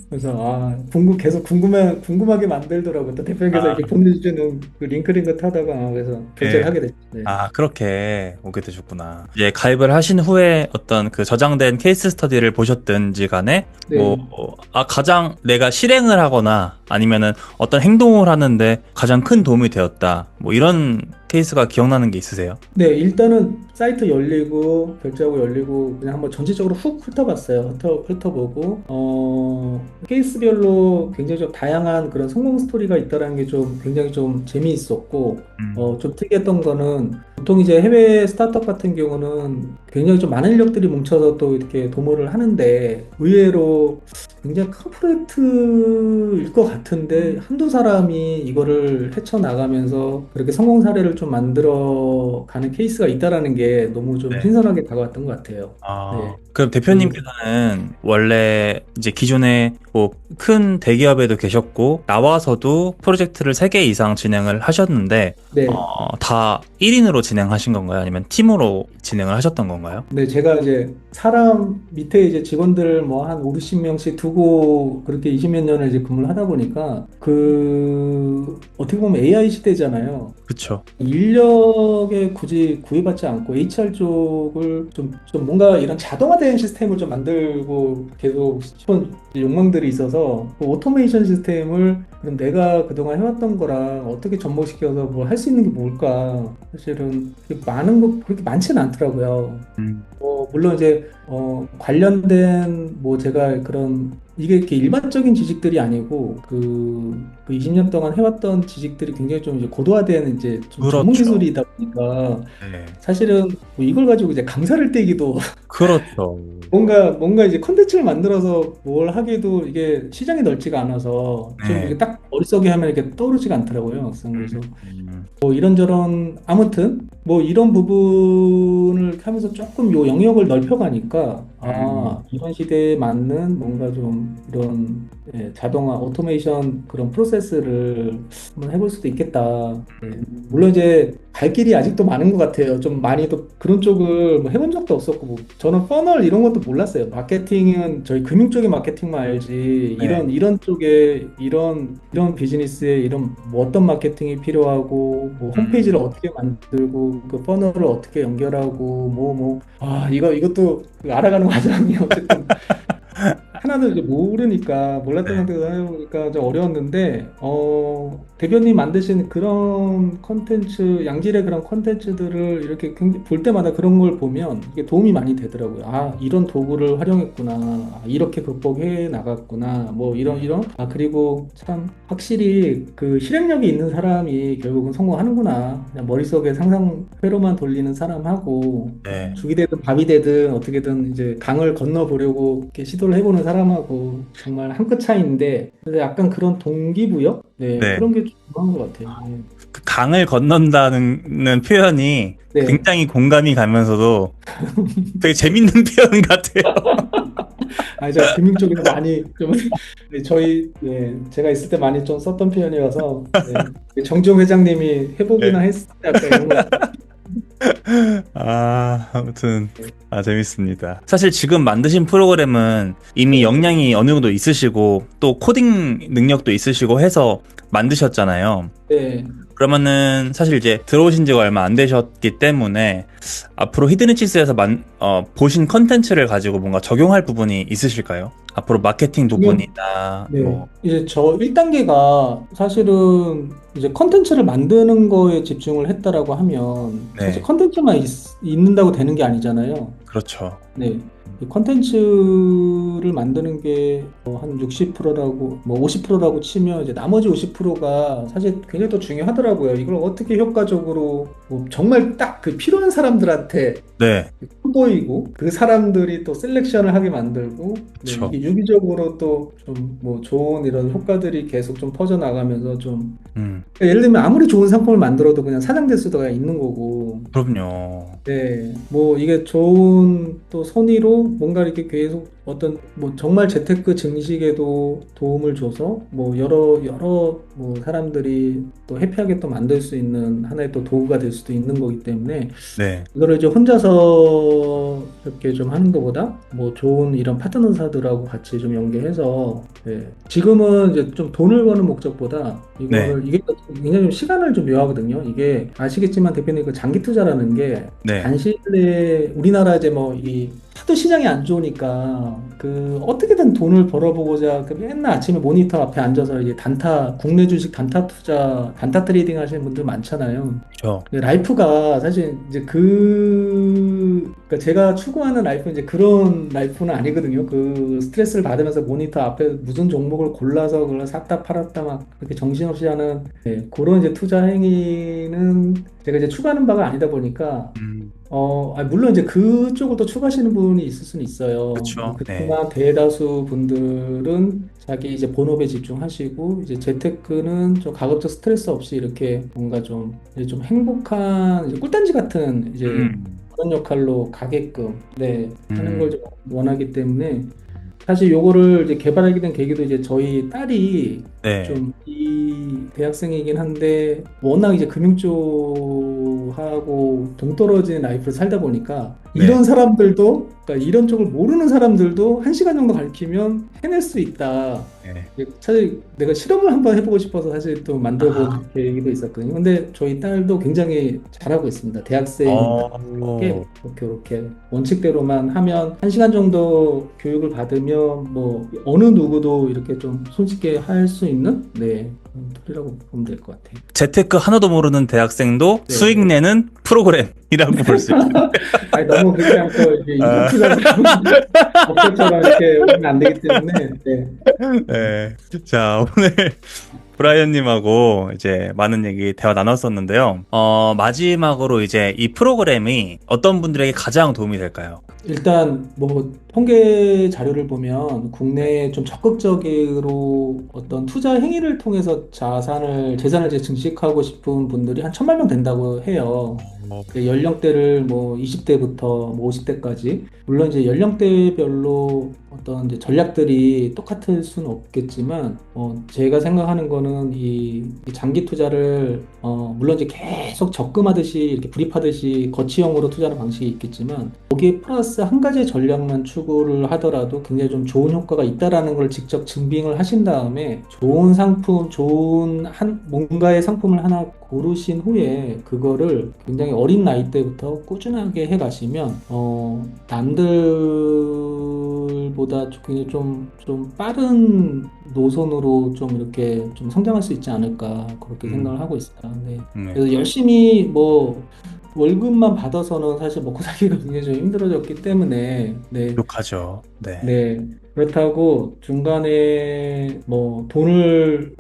그래서 계속 궁금하게 만들더라고요. 또 대표님께서 아, 이렇게 보내주시는 그 링크 타다가 그래서 결제를 예. 하게 됐죠. 네. 그렇게 오게 되셨구나. 이제 가입을 하신 후에 어떤 그 저장된 케이스 스터디를 보셨든지 간에, 뭐, 네. 가장 내가 실행을 하거나 아니면은 어떤 행동을 하는데 가장 큰 도움이 되었다. 뭐 이런 케이스가 기억나는 게 있으세요? 네, 일단은 사이트 열리고 결제하고 열리고 그냥 한번 전체적으로 훅 훑어봤어요. 훑어보고 케이스별로 굉장히 좀 다양한 그런 성공 스토리가 있다라는 게 좀 굉장히 좀 재미있었고 음. 좀 특이했던 거는 보통 이제 해외 스타트업 같은 경우는 굉장히 좀 많은 인력들이 뭉쳐서 또 이렇게 도모를 하는데 의외로 굉장히 큰 프로젝트일 것 같은데 한두 사람이 이거를 헤쳐나가면서 그렇게 성공 사례를 좀 만들어 가는 케이스가 있다라는 게 너무 좀 네. 신선하게 다가왔던 것 같아요. 네. 그럼 그, 대표님께서는 원래 이제 기존에 뭐 큰 대기업에도 계셨고 나와서도 프로젝트를 3개 이상 진행을 하셨는데, 네. 다 1인으로 진행하신 건가요? 아니면 팀으로 진행을 하셨던 건가요? 네, 제가 이제 사람 밑에 이제 직원들 뭐 한 5, 60명씩 두고 그렇게 20몇 년을 이제 근무를 하다 보니까 어떻게 보면 AI 시대잖아요. 그쵸. 인력에 굳이 구애받지 않고 HR 쪽을 좀 뭔가 이런 자동화된 시스템을 좀 만들고 계속 싶은 욕망들이 있어서 그 오토메이션 시스템을 그럼 내가 그동안 해왔던 거랑 어떻게 접목시켜서 뭐 할 수 있는 게 뭘까? 사실은 그렇게 많은 거 그렇게 많지는 않더라고요. 음. 물론 이제 관련된 뭐 제가 그런 이게 이렇게 일반적인 지식들이 아니고 그 20년 동안 해왔던 지식들이 굉장히 좀 이제 고도화된 이제 좀 전문 그렇죠. 기술이다 보니까 네. 사실은 뭐 이걸 가지고 이제 강사를 떼기도 그렇죠. 뭔가 이제 컨텐츠를 만들어서 뭘 하기도 이게 시장이 넓지가 않아서 좀 네. 이게 딱 머릿속에 하면 이렇게 떠오르지가 않더라고요. 그래서 음. 뭐 이런저런 아무튼 뭐 이런 부분을 하면서 조금 요 영역을 넓혀가니까 음. 이런 시대에 맞는 뭔가 좀 이런 자동화 오토메이션 그런 프로세스를 한번 해볼 수도 있겠다. 예. 물론 이제 갈 길이 아직도 많은 것 같아요. 좀 많이 또 그런 쪽을 뭐 해본 적도 없었고 뭐 저는 퍼널 이런 것도 몰랐어요. 마케팅은 저희 금융 쪽의 마케팅만 알지 네. 이런 쪽에 이런 비즈니스에 이런 뭐 어떤 마케팅이 필요하고 뭐 홈페이지를 음. 어떻게 만들고 그 퍼널을 어떻게 연결하고 이것도 알아가는 과정이 어쨌든 하나도 이제 모르니까 몰랐던 네. 상태에서 해보니까 좀 어려웠는데 대표님 만드신 그런 컨텐츠, 양질의 그런 컨텐츠들을 이렇게 볼 때마다 그런 걸 보면 이게 도움이 많이 되더라고요. 아, 이런 도구를 활용했구나. 아, 이렇게 극복해 나갔구나. 뭐 이런. 아, 그리고 참 확실히 그 실행력이 있는 사람이 결국은 성공하는구나. 그냥 머릿속에 상상 회로만 돌리는 사람하고 네. 죽이 되든 밥이 되든 어떻게든 이제 강을 건너 보려고 이렇게 시도를 해보는 사람하고 정말 한 끗 차이인데, 그래서 약간 그런 동기부여? 네, 네. 그런 게 중요한 것 같아요. 네. 그 강을 건넌다는 표현이 네. 굉장히 공감이 가면서도 되게 재밌는 표현 같아요. 아, 제가 금융 쪽에서 많이 좀, 네, 네, 제가 있을 때 많이 좀 썼던 표현이라서, 네. 정지용 회장님이 네. 해보기나 했을 때 약간 이런 거. 아무튼 재밌습니다. 사실 지금 만드신 프로그램은 이미 역량이 어느 정도 있으시고 또 코딩 능력도 있으시고 해서 만드셨잖아요. 네. 그러면은 사실 이제 들어오신 지가 얼마 안 되셨기 때문에 앞으로 히드니치스에서 보신 컨텐츠를 가지고 뭔가 적용할 부분이 있으실까요? 앞으로 마케팅 부분이나 네. 뭐. 이제 저 1단계가 사실은 이제 컨텐츠를 만드는 거에 집중을 했다라고 하면 사실 네, 컨텐츠만 있는다고 되는 게 아니잖아요. 그렇죠. 네. 이 컨텐츠를 만드는 게 한 60%라고 뭐 50%라고 치면 이제 나머지 50%가 사실 굉장히 더 중요하더라고요. 이걸 어떻게 효과적으로 뭐 정말 딱 그 필요한 사람들한테 네, 보이고 그 사람들이 또 셀렉션을 하게 만들고 네, 그렇죠. 이게 유기적으로 또 좀 뭐 좋은 이런 효과들이 계속 좀 퍼져나가면서 좀 음, 그러니까 예를 들면 아무리 좋은 상품을 만들어도 그냥 사장될 수가 있는 거고 그럼요. 네, 뭐 이게 좋은 또 선의로 뭔가 이렇게 계속 어떤 뭐 정말 재테크 증식에도 도움을 줘서 뭐 여러 뭐 사람들이 또 해피하게 또 만들 수 있는 하나의 또 도구가 될 수도 있는 거기 때문에 네, 이거를 이제 혼자서 이렇게 좀 하는 것보다 뭐 좋은 이런 파트너사들하고 같이 좀 연계해서 네. 지금은 이제 좀 돈을 버는 목적보다 네, 이거를 이게 굉장히 좀 시간을 좀 요하거든요. 이게 아시겠지만 대표님 그 장기 투자라는 게 네, 단시 내에 우리나라 이제 뭐 이 하도 시장이 안 좋으니까 그 어떻게든 돈을 벌어보고자 그 맨날 아침에 모니터 앞에 앉아서 이제 단타 국내 주식 단타 투자 단타 트레이딩 하시는 분들 많잖아요. 그렇죠. 근데 라이프가 사실 이제 그러니까 제가 추구하는 라이프는 이제 그런 라이프는 아니거든요. 그 스트레스를 받으면서 모니터 앞에 무슨 종목을 골라서 그걸 샀다 팔았다 막 그렇게 정신없이 하는 네, 그런 이제 투자 행위는 제가 이제 추구하는 바가 아니다 보니까 물론 이제 그쪽을 또 추구하시는 분이 있을 수는 있어요. 그렇죠. 네, 그렇지만 대다수 분들은 자기 이제 본업에 집중하시고 이제 재테크는 좀 가급적 스트레스 없이 이렇게 뭔가 좀 이제 좀 행복한 이제 꿀단지 같은 이제 음, 그런 역할로 가게끔 네 하는 음, 걸 좀 원하기 때문에 사실 요거를 이제 개발하게 된 계기도 이제 저희 딸이 네, 좀 이 대학생이긴 한데 워낙 이제 금융 쪽하고 동떨어진 라이프를 살다 보니까 네, 이런 사람들도 그러니까 이런 쪽을 모르는 사람들도 한 시간 정도 가르치면 해낼 수 있다. 네. 사실 내가 실험을 한번 해보고 싶어서 사실 또 아, 만들어본 계기도 있었거든요. 근데 저희 딸도 굉장히 잘하고 있습니다. 대학생답게 어, 이렇게 원칙대로만 하면 한 시간 정도 교육을 받으면 뭐 어느 누구도 이렇게 좀 손쉽게 할 수 있는 네 그런 툴이라고 보면 될 것 같아요. 재테크 하나도 모르는 대학생도 네. 수익 내는 프로그램이라고 볼 수 있어요. 아니 너무 그냥 또 이게 아, 이목구가 업체처럼 이렇게 오면 안 되기 때문에 네. 네. 자, 오늘 브라이언님하고 이제 많은 얘기 대화 나눴었는데요. 마지막으로 이제 이 프로그램이 어떤 분들에게 가장 도움이 될까요? 일단 뭐 통계 자료를 보면 국내에 좀 적극적으로 어떤 투자 행위를 통해서 재산을 이제 증식하고 싶은 분들이 한 1,000만 명 된다고 해요. 그 연령대를 뭐 20대부터 뭐 50대까지 물론 이제 연령대별로 어떤 이제 전략들이 똑같을 수는 없겠지만 제가 생각하는 거는 이 장기 투자를 물론 이제 계속 적금하듯이 이렇게 불입하듯이 거치형으로 투자하는 방식이 있겠지만 거기에 플러스 한 가지 전략만 추구를 하더라도 굉장히 좀 좋은 효과가 있다라는 걸 직접 증빙을 하신 다음에 좋은 상품, 좋은 뭔가의 상품을 하나 고르신 후에 그거를 굉장히 어린 나이 때부터 꾸준하게 해 가시면 남들 굉장히 좀 빠른 노선으로 좀 이렇게 좀 성장할 수 있지 않을까 그렇게 생각을 하고 있어요. 네. 네. 그래서 열심히 뭐 월급만 받아서는 사실 먹고 살기가 굉장히 좀 힘들어졌기 때문에 네. 욕하죠. 네. 네. 그렇다고 중간에 뭐 돈을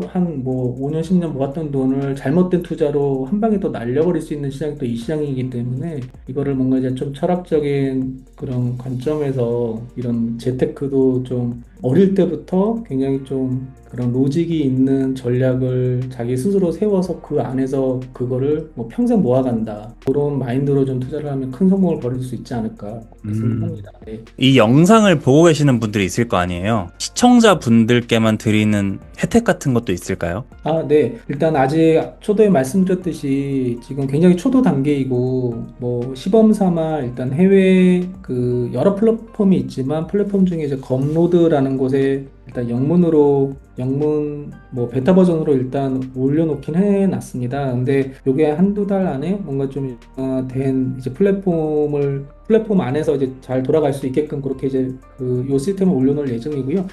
한 5년, 10년 모았던 돈을 잘못된 투자로 한 방에 또 날려버릴 수 있는 시장이 또 이 시장이기 때문에 이거를 뭔가 이제 좀 철학적인 그런 관점에서 이런 재테크도 좀 어릴 때부터 굉장히 좀 그런 로직이 있는 전략을 자기 스스로 세워서 그 안에서 그거를 뭐 평생 모아간다. 그런 마인드로 좀 투자를 하면 큰 성공을 거둘 수 있지 않을까 그렇게 생각합니다. 네. 이 영상을 보고 계시는 분들이 있을 거 아니에요? 시청자분들께만 드리는 혜택 같은 것도 있을까요? 아, 네. 일단 아직 초도에 말씀드렸듯이 지금 굉장히 초도 단계이고 뭐 시범 삼아 일단 해외 그 여러 플랫폼이 있지만 플랫폼 중에 이제 검로드라는 곳에 일단 영문 뭐 베타 버전으로 일단 올려놓긴 해놨습니다. 근데 요게 한두 달 안에 뭔가 좀 된 이제 플랫폼 안에서 이제 잘 돌아갈 수 있게끔 그렇게 이제 그 요 시스템을 올려놓을 예정이고요.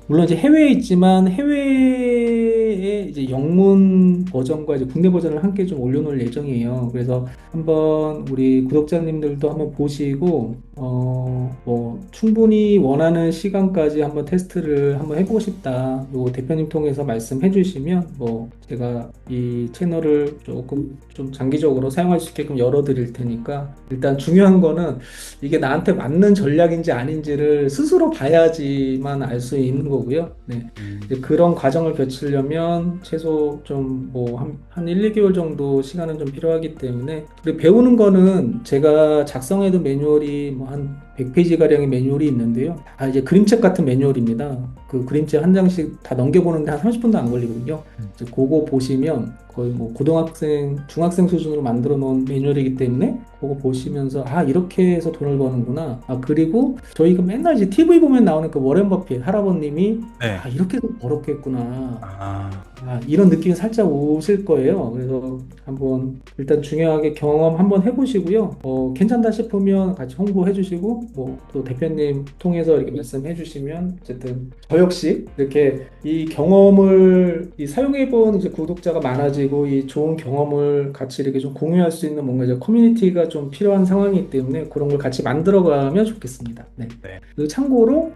물론 이제 해외에 있지만 해외에 이제 영문 버전과 이제 국내 버전을 함께 좀 올려놓을 예정이에요. 그래서 한번 우리 구독자님들도 한번 보시고 뭐 충분히 원하는 시간까지 한번 테스트를 한번 해보고 싶다. 요 대표님 통해서 말씀해 주시면 뭐 제가 이 채널을 조금 좀 장기적으로 사용할 수 있게끔 열어드릴 테니까 일단 중요한 거는 이게 나한테 맞는 전략인지 아닌지를 스스로 봐야지만 알 수 있는 거고요. 네. 이제 그런 과정을 거치려면 최소 좀 뭐 한 1, 2개월 정도 시간은 좀 필요하기 때문에 그리고 배우는 거는 제가 작성해둔 매뉴얼이 뭐 한 100페이지 가량의 매뉴얼이 있는데요. 다 이제 그림책 같은 매뉴얼입니다. 그 그림책 한 장씩 다 넘겨보는데 한 30분도 안 걸리거든요. 이제 그거 보시면 거의 뭐 고등학생, 중학생 수준으로 만들어 놓은 매뉴얼이기 때문에 그거 보시면서 아 이렇게 해서 돈을 버는구나. 아 그리고 저희가 맨날 이제 TV 보면 나오는 그 워렌 버핏 할아버님이 네. 아 이렇게 해서 벌었겠구나. 아, 이런 느낌이 살짝 오실 거예요. 그래서 한번 일단 중요하게 경험 한번 해보시고요. 괜찮다 싶으면 같이 홍보해 주시고 뭐 또 대표님 통해서 이렇게 말씀해 주시면 어쨌든 저 역시 이렇게 이 경험을 사용해본 이제 구독자가 많아지고 이 좋은 경험을 같이 이렇게 좀 공유할 수 있는 뭔가 이제 커뮤니티가 좀 필요한 상황이기 때문에 그런 걸 같이 만들어가면 좋겠습니다. 네. 네. 그리고 참고로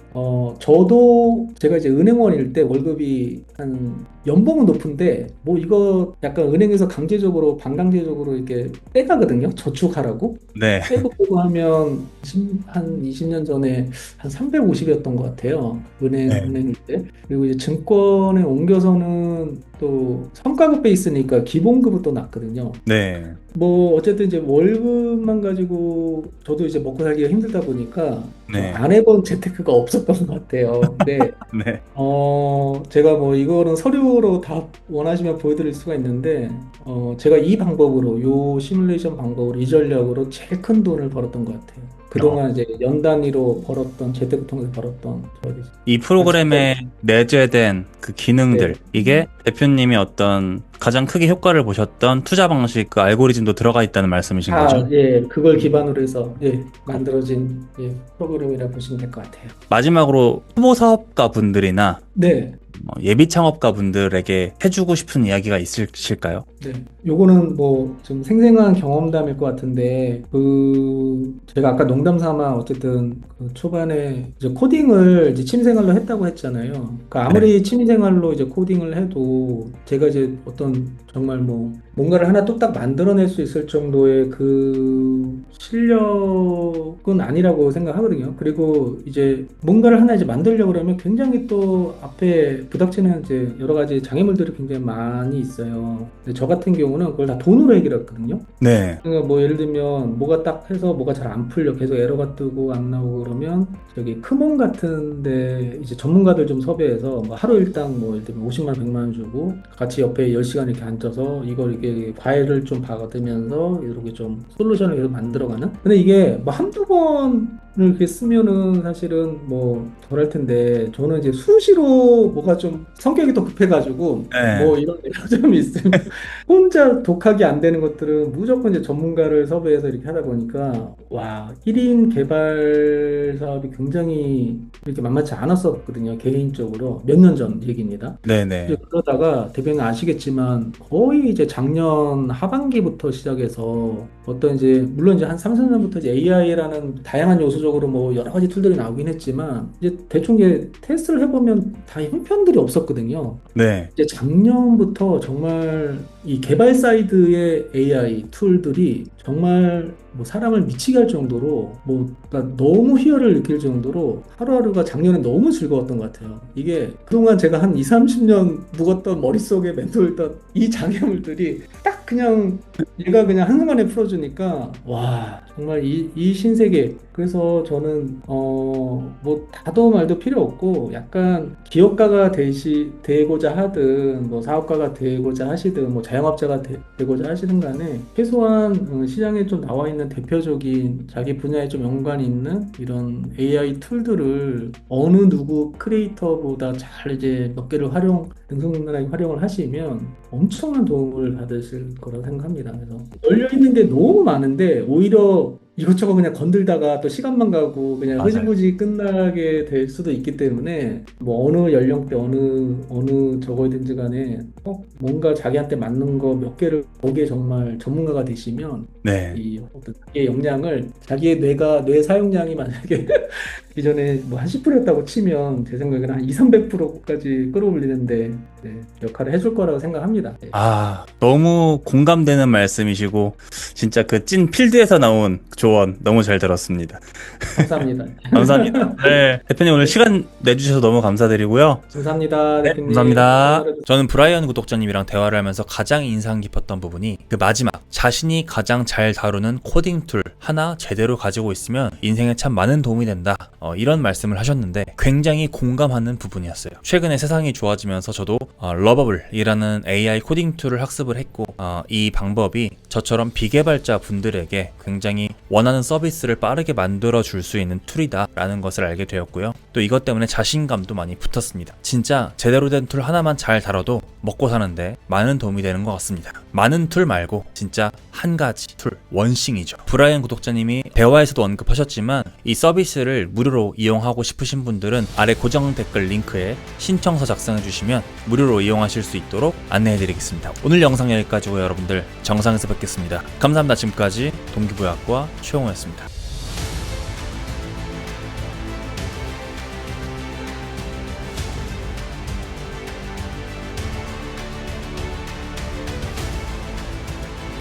저도 제가 이제 은행원일 때 월급이 한 연봉은 높은데 뭐 이거 약간 은행에서 강제적으로 반강제적으로 이렇게 빼가거든요. 저축하라고. 네. 빼고 하면 한 20년 전에 한 350이었던 것 같아요. 네. 은행일 때. 그리고 이제 증권에 옮겨서는 또 성과급 베이스니까 기본급은 또 낮거든요. 네. 뭐 어쨌든 이제 월급만 가지고 저도 이제 먹고 살기가 힘들다 보니까 네. 안 해본 재테크가 없었던 것 같아요. 근데 네. 제가 뭐 이거는 서류로 다 원하시면 보여드릴 수가 있는데 제가 이 방법으로 요 시뮬레이션 방법으로 이 전략으로 제일 큰 돈을 벌었던 것 같아요. 그동안 이제 연 단위로 벌었던 재테크 통해서 벌었던 저기 이 프로그램에 내재된 그 기능들, 네. 이게 대표님이 어떤 가장 크게 효과를 보셨던 투자 방식, 그 알고리즘도 들어가 있다는 말씀이신 거죠? 예, 그걸 기반으로 해서 만들어진 프로그램이라 보시면 될 것 같아요. 마지막으로 초보 사업가 분들이나 네. 예비 창업가 분들에게 해주고 싶은 이야기가 있으실까요? 네, 요거는 뭐 좀 생생한 경험담일 것 같은데 제가 아까 농담 삼아 어쨌든 그 초반에 이제 코딩을 이제 취미생활로 했다고 했잖아요. 그러니까 아무리 취미생활로 이제 코딩을 해도 제가 이제 어떤 정말 뭐 뭔가를 하나 뚝딱 만들어낼 수 있을 정도의 그 실력은 아니라고 생각하거든요. 그리고 이제 뭔가를 하나 이제 만들려고 그러면 굉장히 또 앞에 부닥치는 이제 여러 가지 장애물들이 굉장히 많이 있어요. 근데 저 같은 경우는 그걸 다 돈으로 해결했거든요. 네. 그러니까 뭐 예를 들면 뭐가 딱 해서 뭐가 잘 안 풀려 계속 에러가 뜨고 안 나오고 그러면 저기 크몬 같은데 이제 전문가들 좀 섭외해서 뭐 하루 일당 뭐 예를 들면 50만 원, 100만 원 주고 같이 옆에 10시간 이렇게 앉아서 이걸 이게 과외를 좀 받으면서 이렇게 좀 솔루션을 계속 만들어가는. 근데 이게 뭐 한두 번 이렇게 쓰면은 사실은 뭐 덜 할 텐데 저는 이제 수시로 뭐가 좀 성격이 더 급해가지고 네. 뭐 이런 일이 좀 있으면 혼자 독학이 안 되는 것들은 무조건 이제 전문가를 섭외해서 이렇게 하다 보니까 와 1인 개발 사업이 굉장히 이렇게 만만치 않았었거든요. 개인적으로 몇 년 전 얘기입니다. 이제 네네. 그러다가 대표님 아시겠지만 거의 이제 작년 하반기부터 시작해서 어떤 이제 물론 이제 한 3, 4년부터 이제 AI라는 다양한 요소적으로 뭐 여러 가지 툴들이 나오긴 했지만 이제 대충 이제 테스트를 해보면 다 형편들이 없었거든요. 네. 이제 작년부터 정말 이 개발 사이드의 AI 툴들이 정말 뭐 사람을 미치게 할 정도로 뭐 그러니까 너무 희열을 느낄 정도로 하루하루가 작년에 너무 즐거웠던 것 같아요. 이게 그동안 제가 한 2, 30년 묵었던 머릿속에 맴돌던 이 장애물들이 딱 그냥 얘가 그냥 한순간에 풀어주니까 와 정말 이 신세계 그래서 저는 뭐 다도 말도 필요 없고 약간 기업가가 되고자 하든 뭐 사업가가 되고자 하시든 뭐 자영업자가 되고자 하시든 간에 최소한 시장에 좀 나와 있는 대표적인 자기 분야에 좀 연관이 있는 이런 AI 툴들을 어느 누구 크리에이터보다 잘 이제 몇 개를 능숙능란하게 활용을 하시면 엄청난 도움을 받으실 거라고 생각합니다. 그래서 열려 있는 게 너무 많은데 오히려 이것저것 그냥 건들다가 또 시간만 가고 그냥 맞아요. 흐지부지 끝나게 될 수도 있기 때문에 뭐 어느 연령대 어느 저거든지 간에 꼭 뭔가 자기한테 맞는 거 몇 개를 거기에 정말 전문가가 되시면 네. 이 어떤 자기의 역량을 자기의 뇌 사용량이 만약에 기존에 뭐 한 10%였다고 치면 제 생각에는 한 2, 300%까지 끌어올리는데 네, 역할을 해줄 거라고 생각합니다. 네, 아, 너무 공감되는 말씀이시고, 진짜 그 찐 필드에서 나온 조언 너무 잘 들었습니다. 감사합니다. 감사합니다. 네. 대표님 오늘 시간 내주셔서 너무 감사드리고요. 감사합니다, 네, 대표님. 감사합니다. 저는 브라이언 구독자님이랑 대화를 하면서 가장 인상 깊었던 부분이 그 마지막 자신이 가장 잘 다루는 코딩 툴 하나 제대로 가지고 있으면 인생에 참 많은 도움이 된다 이런 말씀을 하셨는데 굉장히 공감하는 부분이었어요. 최근에 세상이 좋아지면서 저도 러버블이라는 AI 코딩 툴을 학습을 했고 이 방법이 저처럼 비개발자 분들에게 굉장히 원하는 서비스를 빠르게 만들어 줄 수 있는 툴이다 라는 것을 알게 되었고요. 또 이것 때문에 자신감도 많이 붙었습니다. 진짜 제대로 된 툴 하나만 잘 다뤄도 먹고 사는데 많은 도움이 되는 것 같습니다. 많은 툴 말고 진짜 한 가지 툴, 원싱이죠. 브라이언 구독자님이 대화에서도 언급하셨지만 이 서비스를 무료로 이용하고 싶으신 분들은 아래 고정 댓글 링크에 신청서 작성해 주시면 무료로 이용하실 수 있도록 안내해 드리겠습니다. 오늘 영상 여기까지고 여러분들 정상에서 뵙겠습니다. 감사합니다. 지금까지 동기부여학과 최용호였습니다.